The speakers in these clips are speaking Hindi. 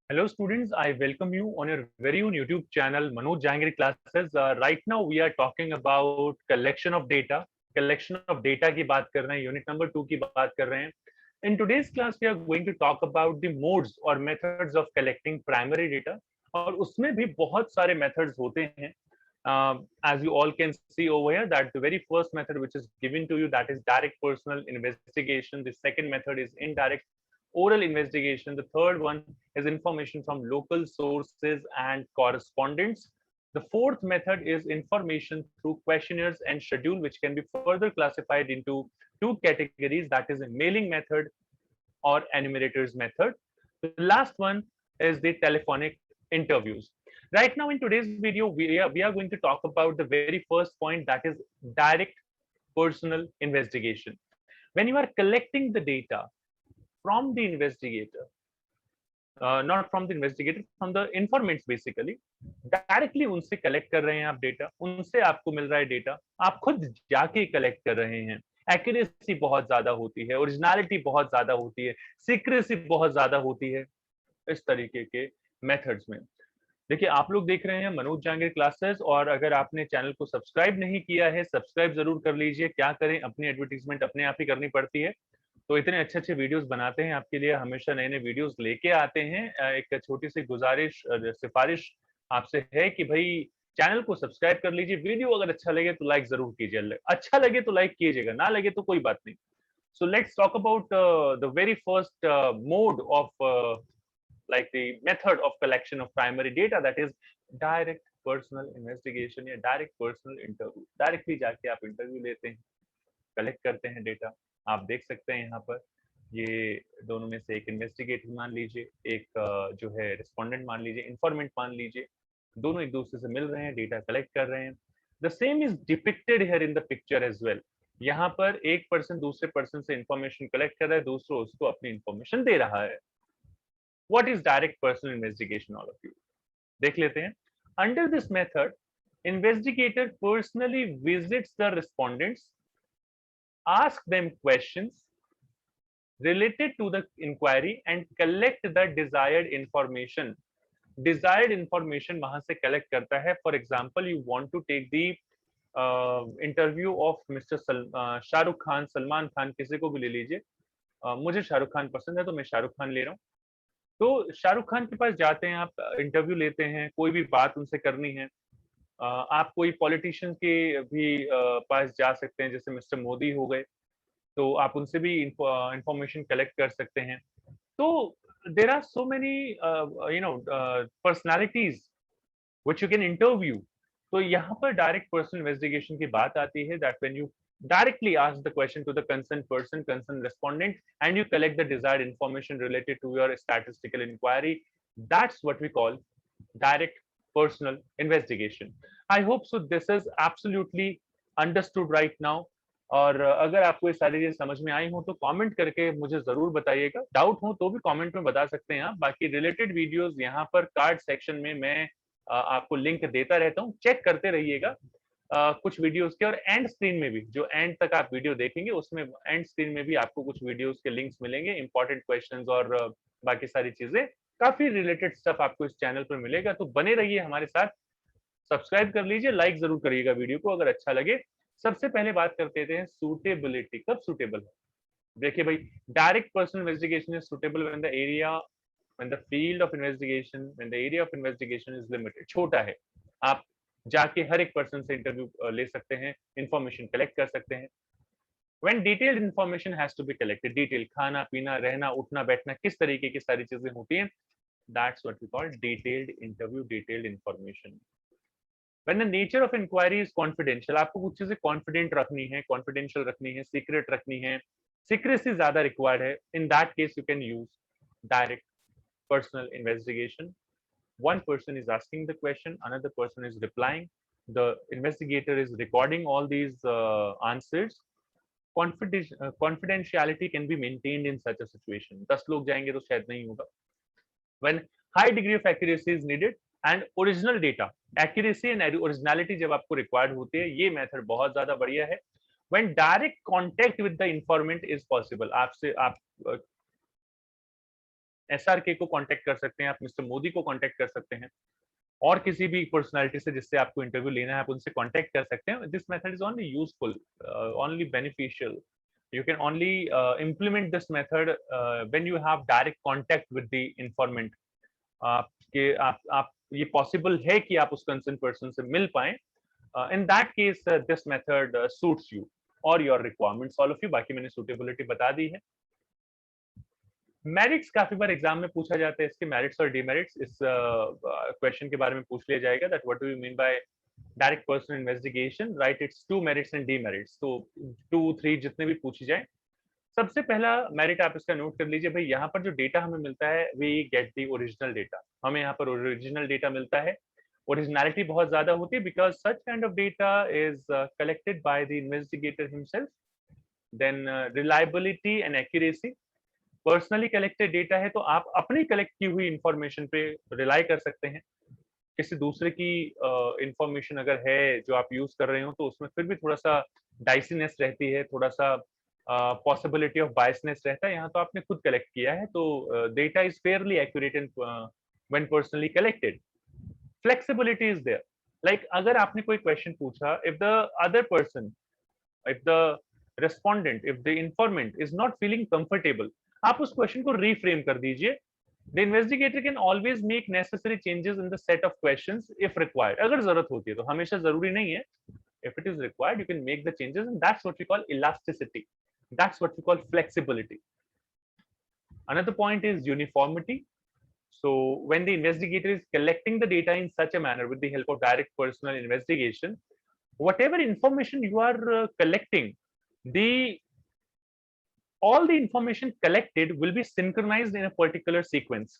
Hello students, I welcome you on your very own YouTube channel Manoj Jahangiri classes. Right now we are talking about collection of data. Collection of data की बात कर रहे हैं, यूनिट नंबर 2 की बात कर रहे हैं. In today's class we are going to talk about the modes or methods of collecting primary data और उसमें भी बहुत सारे methods होते हैं. As you all can see over here that the very first method which is given to you, that is direct personal investigation. The second method is indirect oral investigation. The third one is information from local sources and correspondents. The fourth method is information through questionnaires and schedule, which can be further classified into two categories, that is a mailing method or enumerators method. The last one is the telephonic interviews. Right now in today's video, we are going to talk about the very first point, that is direct personal investigation. When you are collecting the data from the investigator, not from the investigator, from the informants basically, directly उनसे कलेक्ट कर रहे हैं आप डेटा, उनसे आपको मिल रहा है डेटा, आप खुद जाके कलेक्ट कर रहे हैं. एक्यूरेसी बहुत ज्यादा होती है, ओरिजिनलिटी बहुत ज्यादा होती है, सीक्रेसी बहुत ज्यादा होती है. इस तरीके के मेथड्स में देखिए, आप लोग देख रहे हैं मनोज जहांगीर क्लासेस, और अगर आपने चैनल को सब्सक्राइब नहीं किया है, सब्सक्राइब जरूर कर लीजिए. क्या करें, अपनी एडवर्टीजमेंट अपने आप ही करनी पड़ती है. तो इतने अच्छे अच्छे वीडियोस बनाते हैं आपके लिए, हमेशा नए नए वीडियोस लेके आते हैं. एक छोटी सी गुजारिश, सिफारिश आपसे है कि भाई चैनल को सब्सक्राइब कर लीजिए. वीडियो अगर अच्छा लगे तो लाइक जरूर कीजिए, अच्छा लगे तो लाइक कीजिएगा, ना लगे तो कोई बात नहीं. So let's talk about the very first mode of like the method of collection of primary data, that is direct personal investigation या direct personal interview. डायरेक्टली जाके आप इंटरव्यू लेते हैं, कलेक्ट करते हैं डेटा. आप देख सकते हैं यहाँ पर ये दोनों में से एक इन्वेस्टिगेटर मान लीजिए, एक जो है रिस्पोंडेंट मान लीजिए, इंफॉर्मेंट मान लीजिए. दोनों एक दूसरे से मिल रहे हैं, डेटा कलेक्ट कर रहे हैं. The same is depicted here in the picture as well. यहाँ पर एक पर्सन दूसरे पर्सन से इंफॉर्मेशन कलेक्ट कर रहा है, दूसरा उसको अपनी इंफॉर्मेशन दे रहा है. What is direct personal investigation, all of you देख लेते हैं. Under this method, investigator personally visits the respondents, ask them questions related to the inquiry and collect the desired information. Desired information वहां से collect करता है. For example, you want to take the interview of Mr. Shahrukh Khan, Salman Khan, किसी को भी ले लीजिए. मुझे शाहरुख खान पसंद है तो मैं शाहरुख खान ले रहा हूँ. तो शाहरुख खान के पास जाते हैं आप, इंटरव्यू लेते हैं, कोई भी बात उनसे करनी है. आप कोई पॉलिटिशियन के भी पास जा सकते हैं, जैसे मिस्टर मोदी हो गए, तो आप उनसे भी इंफॉर्मेशन कलेक्ट कर सकते हैं. तो there are so many personalities which you can interview. तो यहाँ पर डायरेक्ट पर्सनल इन्वेस्टिगेशन की बात आती है, that when you directly ask the question to the concerned person, concerned respondent, and you collect the desired information related to your statistical inquiry. That's what we call direct personal investigation. I hope so this is absolutely understood right now. और अगर आपको ये सारी चीजें समझ में आई हो तो कमेंट करके मुझे जरूर बताइएगा. डाउट हो तो भी कमेंट में बता सकते हैं आप. बाकी रिलेटेड वीडियोस यहाँ पर कार्ड सेक्शन में मैं आपको लिंक देता रहता हूँ, चेक करते रहिएगा. कुछ वीडियोस के, और एंड स्क्रीन में भी, जो एंड तक आप वीडियो देखेंगे उसमें एंड स्क्रीन में भी आपको कुछ वीडियोस के लिंक्स मिलेंगे, इंपॉर्टेंट क्वेश्चंस और बाकी सारी चीजें, काफी रिलेटेड स्टफ आपको इस चैनल पर मिलेगा. तो बने रहिए हमारे साथ, सब्सक्राइब कर लीजिए, लाइक जरूर करिएगा वीडियो को अगर अच्छा लगे. सबसे पहले बात करते हैं सूटेबिलिटी, कब सूटेबल है. देखिए भाई, direct personal investigation is suitable when the area, when the field of investigation, when the area of investigation is limited, छोटा है. आप जाके हर एक पर्सन से इंटरव्यू ले सकते हैं, इंफॉर्मेशन कलेक्ट कर सकते हैं. When detailed information has to be collected, detail खाना पीना रहना उठना बैठना किस तरीके की सारी चीजें होती हैं, that's what we call detailed interview, detailed information. When the nature of inquiry is confidential, आपको कुछ चीजें कॉन्फिडेंट रखनी है, कॉन्फिडेंशियल रखनी है, सीक्रेट रखनी है, सीक्रेसी ज्यादा रिक्वायर्ड है. In that case you can use direct personal investigation. One person is asking the question, another person is replying, the investigator is recording all these answers. Confidentiality can be maintained in such a situation. 10 लोग जाएंगे तो शायद नहीं होगा. When high degree of accuracy is needed and original data, accuracy and originality जब आपको required होती है, ये मेथड बहुत ज्यादा बढ़िया है. When direct contact with the informant is possible, आपसे आप SRK को कांटेक्ट कर सकते हैं, आप मिस्टर मोदी को कांटेक्ट कर सकते हैं, और किसी भी पर्सनालिटी से जिससे आपको इंटरव्यू लेना है आप उनसे कांटेक्ट कर सकते हैं. This method is only useful, only beneficial. You can only implement this method when you have direct contact with the informant. आपके आप ये पॉसिबल है कि आप उस कंसर्न पर्सन से मिल पाएं. In that case this method suits you और your requirements all of you. बाकी मैंने सूटेबिलिटी बता दी है. मेरिट्स काफी बार एग्जाम में पूछा जाता है, इसके मेरिट्स और डिमेरिट्स इस क्वेश्चन के बारे में पूछ लिया जाएगा. That what do you mean by direct personal investigation, right? It's 2 merits and demerits. तो 2 3 जितने भी पूछी जाए. सबसे पहला मेरिट आप इसका नोट कर लीजिए भाई, यहाँ पर जो डेटा हमें मिलता है we get the original data. हमें यहाँ पर ओरिजिनल डेटा मिलता है. ओरिजिनलिटी बहुत ज्यादा होती है because such kind of data is collected by the investigator himself. Then reliability and accuracy. Personally collected data है तो आप अपनी कलेक्ट की हुई इंफॉर्मेशन पे रिलाई कर सकते हैं. किसी दूसरे की इंफॉर्मेशन अगर है जो आप यूज कर रहे हो तो उसमें फिर भी थोड़ा सा डाइसीनेस रहती है, थोड़ा सा पॉसिबिलिटी ऑफ बायसनेस रहता है. यहाँ तो आपने खुद कलेक्ट किया है तो data is fairly accurate and when personally collected. Flexibility is there. Like अगर आपने कोई क्वेश्चन पूछा, if the other person, if the respondent, if the informant is not feeling comfortable, आप उस क्वेश्चन को reframe कर दीजिए. The investigator can always make necessary changes in the set of questions if required. अगर जरूरत होती है तो, हमेशा जरूरी नहीं है. If it is required, you can make the changes, and that's what we call elasticity. That's what we call flexibility. Another point is uniformity. So when the investigator is collecting the data in such a manner with the help of direct personal investigation, whatever information you are collecting, all the information collected will be synchronized in a particular sequence.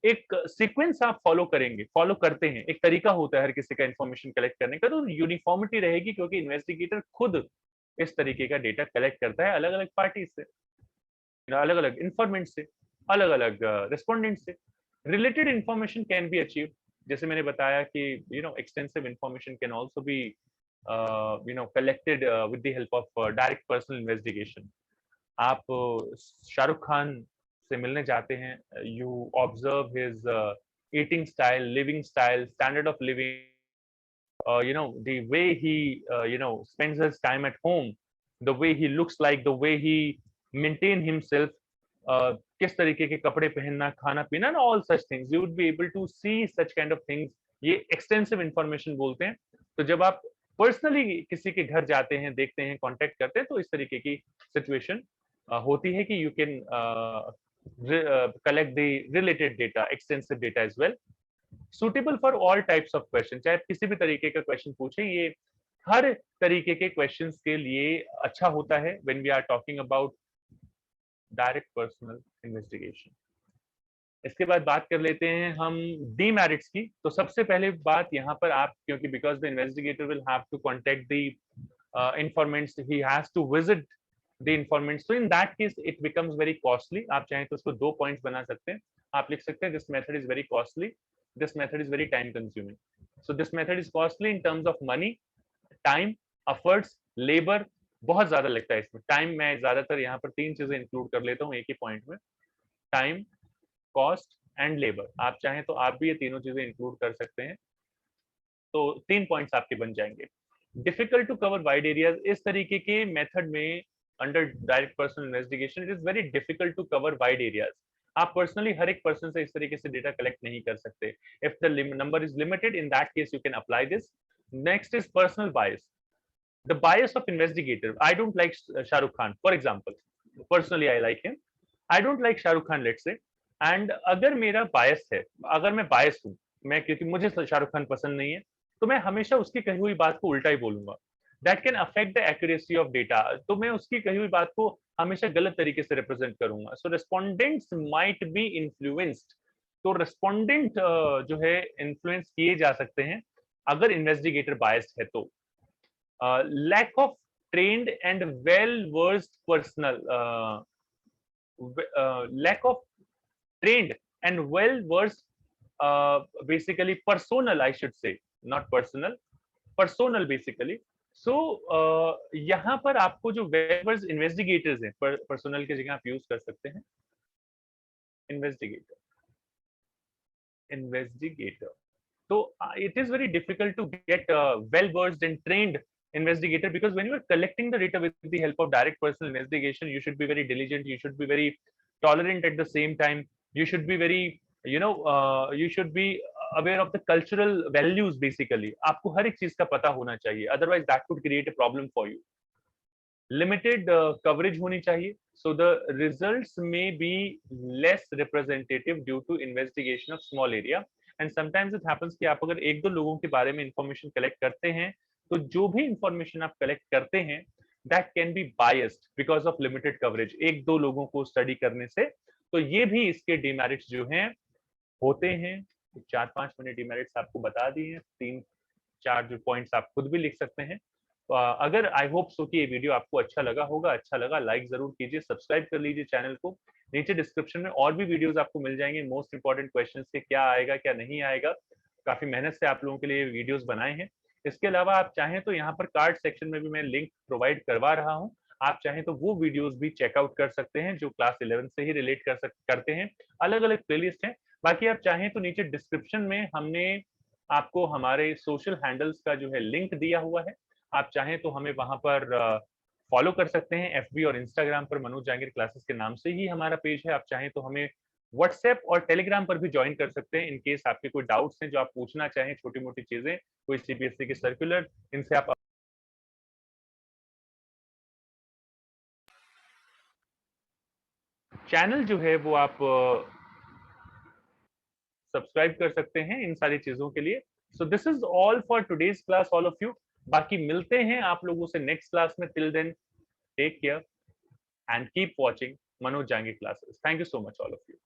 एक सीक्वेंस आप फॉलो करते हैं. एक तरीका होता है हर किसी का इंफॉर्मेशन कलेक्ट करने का, तो यूनिफॉर्मिटी रहेगी क्योंकि इन्वेस्टिगेटर खुद इस तरीके का डेटा कलेक्ट करता है अलग अलग पार्टी से, अलग अलग इंफॉर्मेंट से, अलग अलग रिस्पोंडेंट से. Related information can be achieve. जैसे मैंने बताया कि extensive information can also be collected with the help of direct personal investigation. आप शाहरुख खान से मिलने जाते हैं, you observe his eating style, living style, standard of living, the way he spends his time at home, the way he looks like, the way he maintain himself, किस तरीके के कपड़े पहनना, खाना पीना, all such things. You would be able to see such kind of things. ये एक्सटेंसिव इंफॉर्मेशन बोलते हैं. तो जब आप पर्सनली किसी के घर जाते हैं, देखते हैं, कांटेक्ट करते हैं, तो इस तरीके की सिचुएशन होती है कि you can collect the related data, extensive data as well. Suitable for all types of question. चाहे किसी भी तरीके का क्वेश्चन पूछे, ये हर तरीके के क्वेश्चंस के लिए अच्छा होता है when we are talking about direct personal investigation. इसके बाद बात कर लेते हैं हम डीमेरिट्स की. तो सबसे पहले बात यहाँ पर आप, क्योंकि because the investigator will have to contact the informants, he has to visit the informants, तो in that case it becomes very costly. आप चाहें तो उसको 2 पॉइंट्स बना सकते हैं. आप लिख सकते हैं this method is very costly, this method is very time consuming. So this method is costly in terms of money, time, efforts, labour. बहुत ज्यादा लगता है इसमें टाइम. मैं ज्यादातर यहाँ पर 3 चीजें इंक्लूड कर लेता हूँ एक ही पॉइंट में: टाइम, कॉस्ट एंड लेबर. आप चाहें तो आप भी ये तीनों चीजें इंक्लूड कर सकते हैं. तो 3 पॉइंट्स आपके बन जाएंगे. Difficult to cover wide areas. इस तरीके के मेथड में under direct personal investigation it is very difficult to cover wide areas. आप पर्सनली हर एक पर्सन से इस तरीके से डेटा कलेक्ट नहीं कर सकते. If the number is limited, in that case you can apply this. Next is personal bias. The bias of investigator. I don't like Shah Rukh Khan, for example. Personally, I like him. I don't like Shah Rukh Khan, let's say. And अगर मेरा bias है, अगर मैं bias हूँ, मैं क्योंकि मुझे शाहरुख खान पसंद नहीं है, तो मैं हमेशा उसकी कही हुई बात को उल्टा ही बोलूंगा. That can affect the accuracy of data. तो मैं उसकी कही हुई बात को हमेशा गलत तरीके से represent करूंगा. So respondents might be influenced. तो respondent जो है influence किए जा सकते हैं अगर investigator biased है तो. Lack of trained and well-versed personnel, lack of trained and well-versed, basically personnel, I should say, not personal, personnel basically. So यहाँ पर आपको जो well-versed investigators हैं, personnel की जगह आप यूज कर सकते हैं. investigator. So it is very difficult to get well versed and trained investigator, because when you are collecting the data with the help of direct personal investigation, you should be very diligent, you should be very tolerant at the same time, you should be very, you should be aware of the cultural values. Basically आपको हर एक चीज का पता होना चाहिए, otherwise that could create a problem for you. Limited coverage होनी चाहिए, so the results may be less representative due to investigation of small area. And sometimes it happens कि आप अगर एक दो लोगों के बारे में information collect करते हैं, तो जो भी information आप collect करते हैं that can be biased because of limited coverage. एक दो लोगों को study करने से, तो ये भी इसके demerits जो हैं होते हैं. 4-5 मैंने demerits आपको बता दिए हैं, 3-4 जो points आप खुद भी लिख सकते हैं. अगर आई होप सो कि ये वीडियो आपको अच्छा लगा होगा, अच्छा लगा लाइक जरूर कीजिए, सब्सक्राइब कर लीजिए चैनल को. नीचे डिस्क्रिप्शन में और भी वीडियोस आपको मिल जाएंगे मोस्ट इंपॉर्टेंट क्वेश्चंस के, क्या आएगा क्या नहीं आएगा. काफी मेहनत से आप लोगों के लिए वीडियोस बनाए हैं. इसके अलावा आप चाहें तो यहाँ पर कार्ड सेक्शन में भी मैं लिंक प्रोवाइड करवा रहा हूँ, आप चाहें तो वो वीडियोस भी चेकआउट कर सकते हैं जो क्लास 11 से ही रिलेट करते हैं. अलग अलग प्लेलिस्ट है. बाकी आप चाहें तो नीचे डिस्क्रिप्शन में हमने आपको हमारे सोशल हैंडल्स का जो है लिंक दिया हुआ है, आप चाहें तो हमें वहां पर फॉलो कर सकते हैं. एफबी और इंस्टाग्राम पर मनोज जहांगीर क्लासेस के नाम से ही हमारा पेज है. आप चाहें तो हमें व्हाट्सएप और टेलीग्राम पर भी ज्वाइन कर सकते हैं इन केस आपके कोई डाउट्स हैं जो आप पूछना चाहें, छोटी मोटी चीजें, कोई सीबीएसई के सर्कुलर, इनसे आप चैनल जो है वो आप सब्सक्राइब कर सकते हैं इन सारी चीजों के लिए. So this is all for today's class all of you. बाकी मिलते हैं आप लोगों से नेक्स्ट क्लास में. Till then take care and keep watching Manoj Jangir classes. Thank you so much, all of you.